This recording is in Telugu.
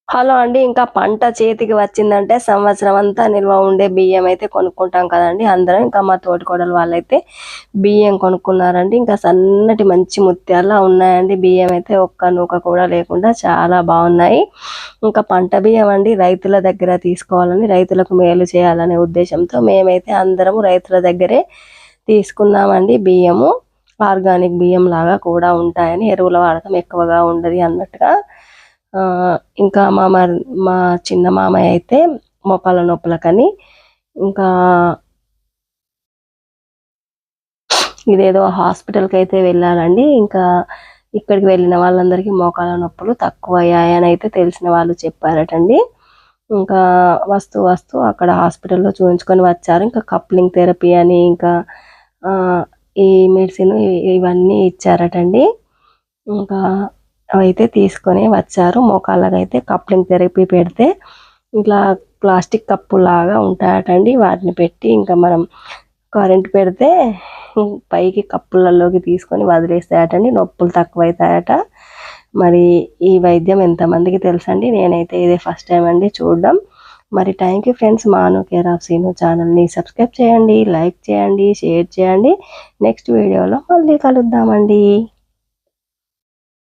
హలో అండి. ఇంకా పంట చేతికి వచ్చిందంటే సంవత్సరం అంతా నిల్వ ఉండే బియ్యం అయితే కొనుక్కుంటాం కదండి అందరం. ఇంకా మా తోటికోడలు వాళ్ళైతే బియ్యం కొనుక్కున్నారండి. ఇంకా సన్నటి మంచి ముత్యాల్లా ఉన్నాయండి బియ్యం అయితే, ఒక్క నూక కూడా లేకుండా చాలా బాగున్నాయి. ఇంకా పంట బియ్యం అండి రైతుల దగ్గర తీసుకోవాలని, రైతులకు మేలు చేయాలనే ఉద్దేశంతో మేమైతే అందరము రైతుల దగ్గరే తీసుకున్నామండి బియ్యము. ఆర్గానిక్ బియ్యం లాగా కూడా ఉంటాయని, ఎరువుల వాడకం ఎక్కువగా ఉండదు అన్నట్టుగా. ఇంకా మా చిన్న మామయ్య అయితే మోకాళ్ళ నొప్పులకని ఇంకా ఇదేదో హాస్పిటల్కి అయితే వెళ్ళాలండి. ఇంకా ఇక్కడికి వెళ్ళిన వాళ్ళందరికీ మోకాళ్ళ నొప్పులు తక్కువ అయ్యాయని అయితే తెలిసిన వాళ్ళు చెప్పారటండి. ఇంకా వస్తూ అక్కడ హాస్పిటల్లో చూపించుకొని వచ్చారు. ఇంకా కప్లింగ్ థెరపీ అని, ఇంకా ఈ మెడిసిన్ ఇవన్నీ ఇచ్చారటండి. ఇంకా అవైతే తీసుకొని వచ్చారు. మోకాళ్ళకైతే కప్లింగ్ థెరపీ పెడితే ఇట్లా ప్లాస్టిక్ కప్పు లాగా ఉంటాయటండి. వాటిని పెట్టి ఇంకా మనం కరెంట్ పెడితే పైకి కప్పులలోకి తీసుకొని వదిలేస్తాయటండి. నొప్పులు తక్కువైతాయట. మరి ఈ వైద్యం ఎంతమందికి తెలుసండి? నేనైతే ఇదే ఫస్ట్ టైం అండి చూడడం. మరి థ్యాంక్ యూ ఫ్రెండ్స్. మాను కేర్ ఆఫ్ సీను ఛానల్ని సబ్స్క్రైబ్ చేయండి, లైక్ చేయండి, షేర్ చేయండి. నెక్స్ట్ వీడియోలో మళ్ళీ కలుద్దామండి.